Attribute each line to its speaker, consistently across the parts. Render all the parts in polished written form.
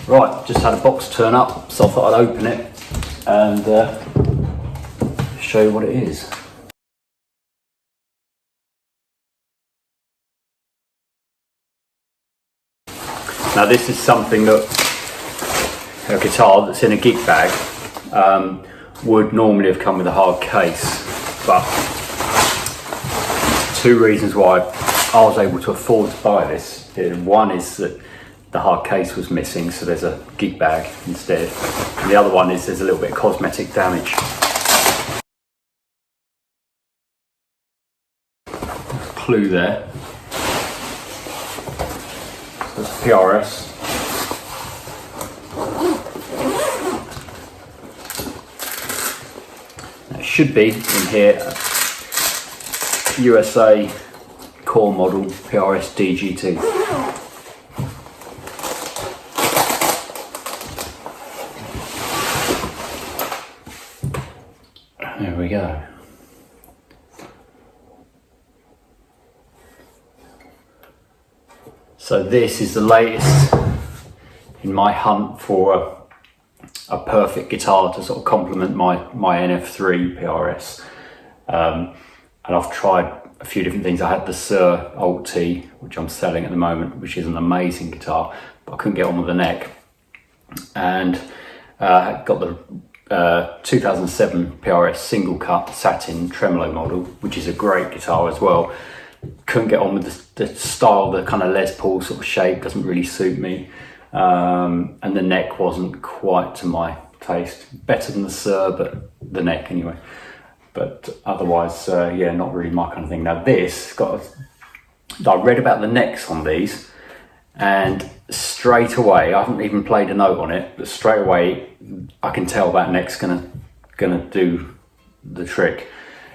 Speaker 1: Right, just had a box turn up, so I thought I'd open it and show you what it is. Now this is something that a guitar that's in a gig bag would normally have come with a hard case, but two reasons why I was able to afford to buy this. One is that the hard case was missing, so there's a gig bag instead. And the other one is there's a little bit of cosmetic damage. Clue there. So it's PRS. It should be in here, USA Core model PRS DGT. There we go. So this is the latest in my hunt for a perfect guitar to sort of complement my NF3 PRS. And I've tried a few different things. I had the Sir Alt T, which I'm selling at the moment, which is an amazing guitar, but I couldn't get on with the neck. And got the 2007 PRS single cut satin Tremolo model, which is a great guitar as well. Couldn't get on with the style, the kind of Les Paul sort of shape doesn't really suit me, and the neck wasn't quite to my taste. Better than the Sir, but the neck anyway. But otherwise, yeah, not really my kind of thing. Now this I read about the necks on these, and straight away, I haven't even played a note on it, but straight away I can tell that neck's gonna do the trick.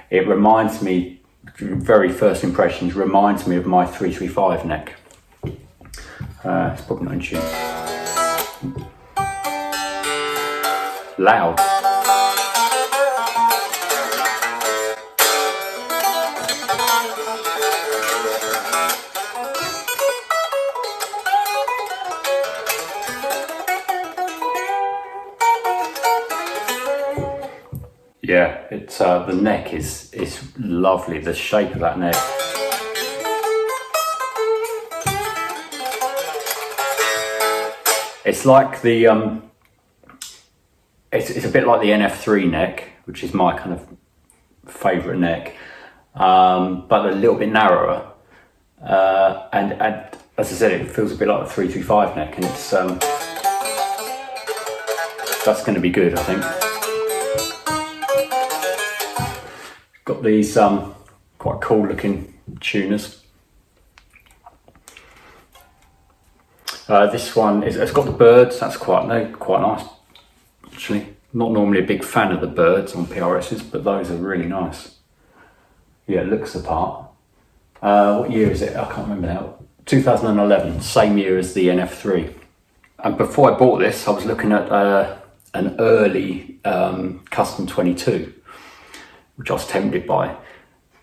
Speaker 1: It reminds me, very first impressions, reminds me of my 335 neck. It's probably not in tune. Loud. Yeah, it's the neck is lovely. The shape of that neck. It's like the it's a bit like the NF3 neck, which is my kind of favourite neck, but a little bit narrower. And as I said, it feels a bit like the 335 neck, and it's that's going to be good, I think. Got these quite cool looking tuners. This one it's got the birds. That's quite nice actually. Not normally a big fan of the birds on PRSs, but those are really nice. Yeah, it looks the part. What year is it? I can't remember now. 2011, same year as the NF3. And before I bought this, I was looking at an early Custom 22. Which I was tempted by.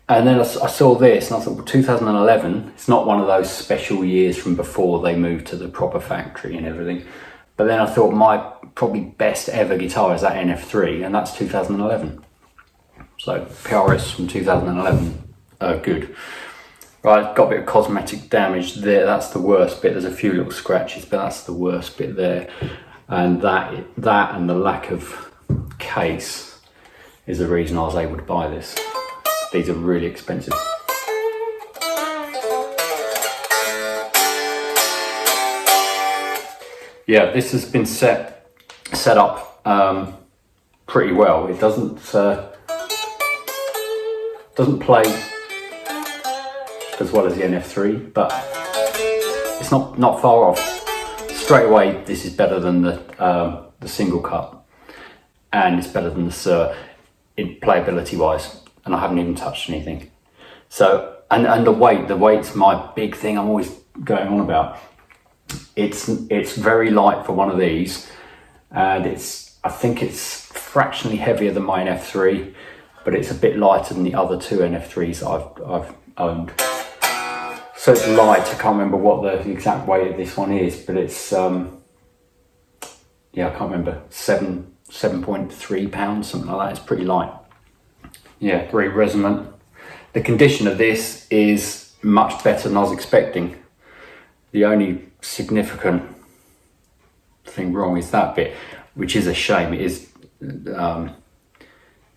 Speaker 1: And then I saw this and I thought, well, 2011, it's not one of those special years from before they moved to the proper factory and everything. But then I thought my probably best ever guitar is that NF3, and that's 2011. So PRS from 2011, good. Right, got a bit of cosmetic damage there. That's the worst bit. There's a few little scratches, but that's the worst bit there. And that and the lack of case is the reason I was able to buy this. These are really expensive. Yeah, this has been set up pretty well. It doesn't play as well as the NF3, but it's not far off. Straight away, this is better than the single cut, and it's better than the Sir in playability wise, and I haven't even touched anything. So, and the weight's my big thing I'm always going on about. It's very light for one of these, and I think it's fractionally heavier than my NF3, but it's a bit lighter than the other two NF3s I've owned. So it's light. I can't remember what the exact weight of this one is, but it's yeah, I can't remember, 7.3 pounds, something like that. It's pretty light. Yeah, very resonant. The condition of this is much better than I was expecting. The only significant thing wrong is that bit, which is a shame. It is,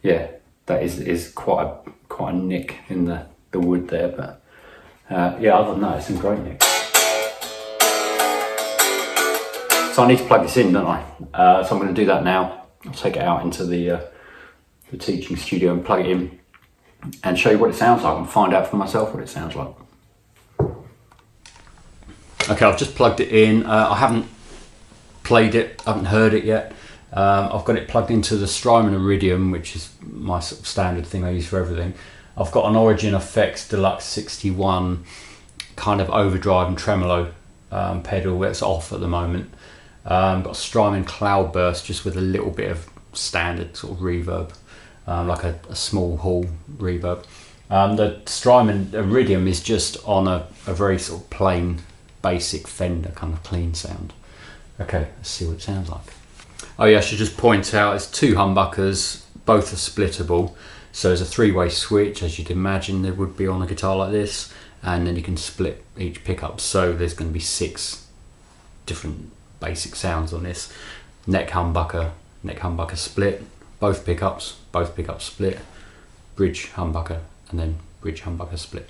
Speaker 1: yeah, that is quite a nick in the wood there, but yeah, other than that, it's in great nick. So I need to plug this in, don't I? So I'm going to do that now. I'll take it out into the teaching studio and plug it in and show you what it sounds like and find out for myself what it sounds like. Okay, I've just plugged it in. I haven't played it, I haven't heard it yet. I've got it plugged into the Strymon Iridium, which is my sort of standard thing I use for everything. I've got an Origin Effects Deluxe 61 kind of overdrive and tremolo pedal that's off at the moment. Got a Strymon Cloudburst just with a little bit of standard sort of reverb, like a small hall reverb. The Strymon Iridium is just on a very sort of plain, basic Fender kind of clean sound. Okay, let's see what it sounds like. Oh yeah, I should just point out it's 2 humbuckers, both are splittable. So there's a 3-way switch, as you'd imagine there would be on a guitar like this, and then you can split each pickup. So there's going to be 6 different basic sounds on this. Neck humbucker split, both pickups split, bridge humbucker, and then bridge humbucker split.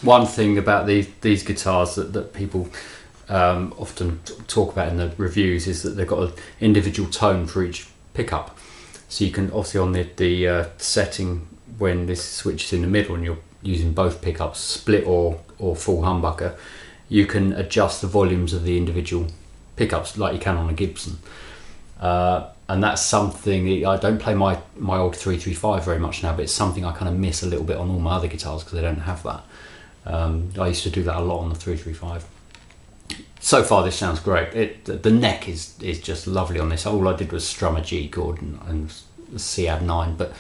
Speaker 1: One thing about these guitars that people often talk about in the reviews is that they've got an individual tone for each pickup. So you can obviously on the setting when this switch is in the middle and you're using both pickups, split or full humbucker, you can adjust the volumes of the individual pickups like you can on a Gibson. And that's something I don't play my old 335 very much now, but it's something I kind of miss a little bit on all my other guitars because I don't have that. I used to do that a lot on the 335. So far this sounds great. The neck is just lovely on this. All I did was strum a G chord and C add 9, but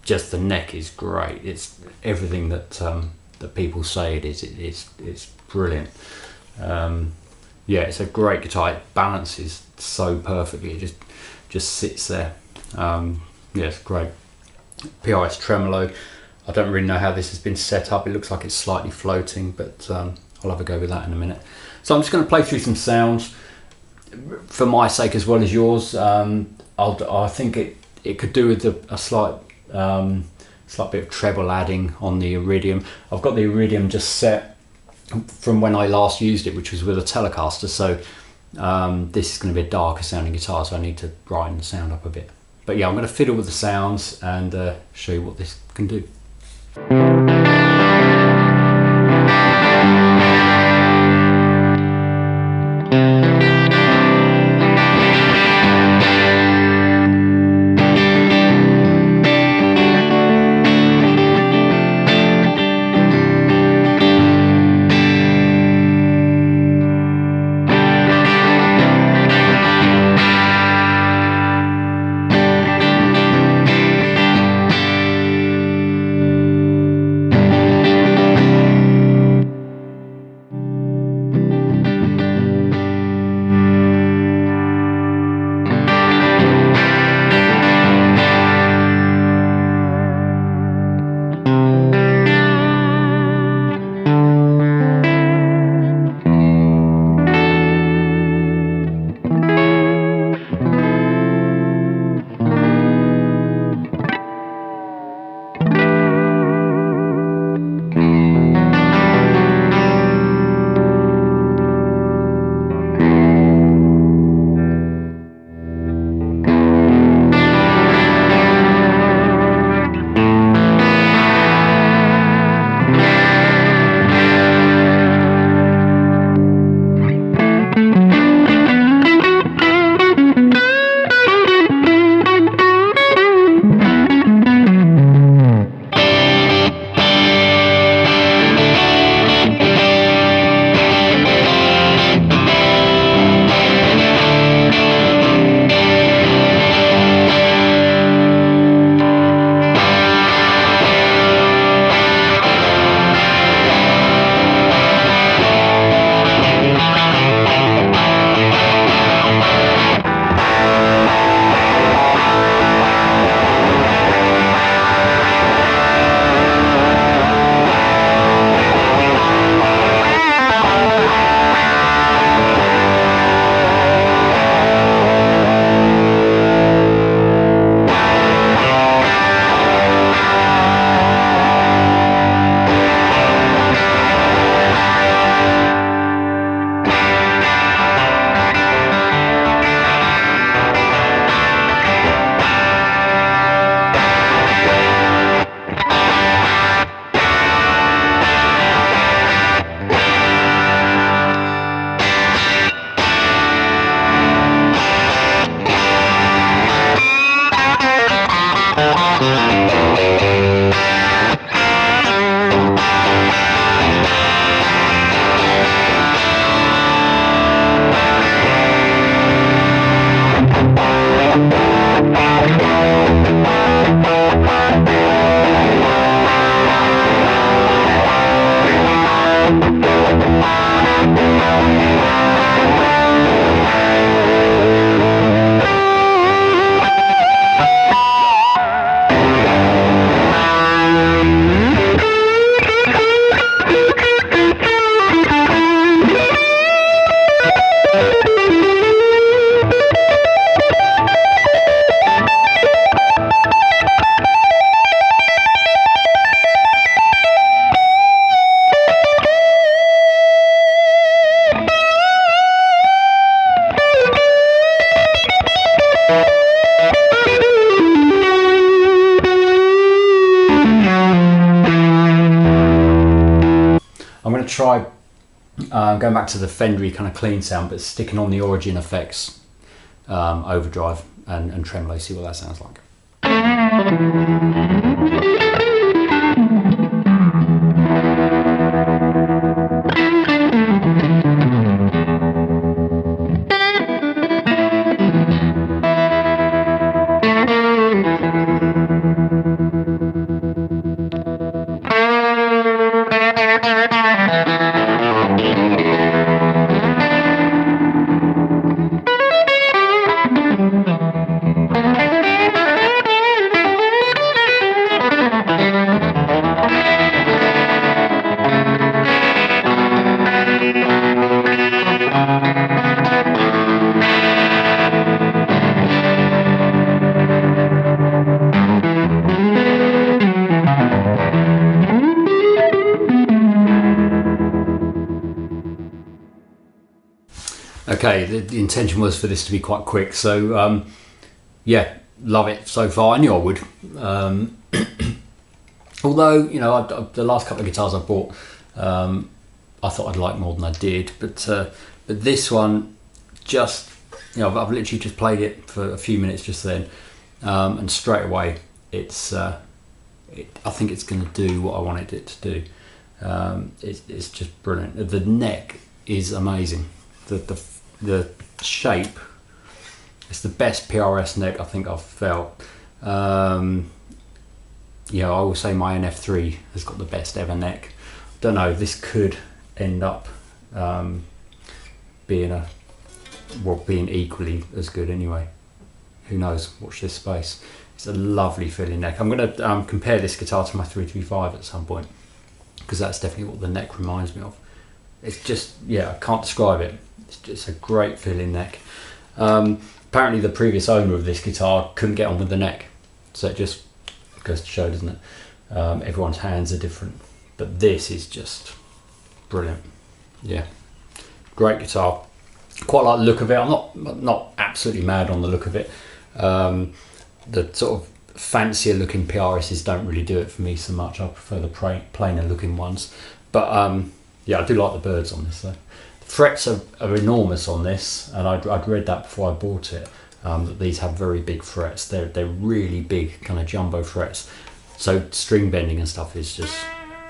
Speaker 1: just the neck is great. It's everything that people say it is. It's brilliant. Yeah, it's a great guitar. It balances so perfectly. It just sits there. Yeah, it's great. PRS Tremolo. I don't really know how this has been set up. It looks like it's slightly floating, but I'll have a go with that in a minute. So I'm just going to play through some sounds for my sake as well as yours. I think it could do with a slight bit of treble adding on the Iridium. I've got the Iridium just set from when I last used it, which was with a Telecaster. So this is going to be a darker sounding guitar, so I need to brighten the sound up a bit. But yeah, I'm going to fiddle with the sounds and show you what this can do. try going back to the Fendery kind of clean sound, but sticking on the Origin Effects overdrive and tremolo, see what that sounds like. Okay, the intention was for this to be quite quick, so yeah, love it so far. I knew I would. Although, you know, the last couple of guitars I bought, I thought I'd like more than I did, but this one, just, you know, I've literally just played it for a few minutes just then, and straight away, I think it's going to do what I wanted it to do. It's just brilliant. The neck is amazing. The shape, it's the best PRS neck I think I've felt. You know, I will say my NF3 has got the best ever neck. Don't know, this could end up being equally as good anyway. Who knows? Watch this space. It's a lovely feeling neck. I'm going to compare this guitar to my 335 at some point, because that's definitely what the neck reminds me of. It's just, yeah, I can't describe it. It's just a great feeling neck. Apparently the previous owner of this guitar couldn't get on with the neck, so it just goes to show, doesn't it? Everyone's hands are different, but this is just brilliant. Yeah, great guitar. Quite like the look of it. I'm not absolutely mad on the look of it. The sort of fancier looking PRSs don't really do it for me so much. I prefer the plainer looking ones, but yeah, I do like the birds on this though. The frets are enormous on this, and I'd read that before I bought it, that these have very big frets. They're really big, kind of jumbo frets, so string bending and stuff is just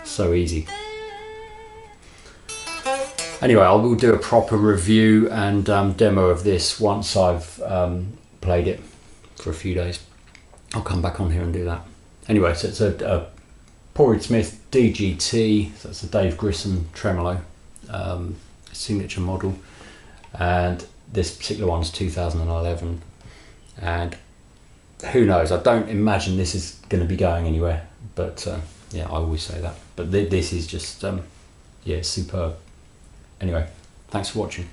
Speaker 1: so easy. Anyway, I will do a proper review and demo of this once I've played it for a few days. I'll come back on here and do that. Anyway, so it's a Paul Reed Smith DGT, so that's a Dave Grissom Tremolo signature model, and this particular one's 2011, and who knows, I don't imagine this is going to be going anywhere, but yeah, I always say that, but this is just yeah, superb. Anyway, thanks for watching.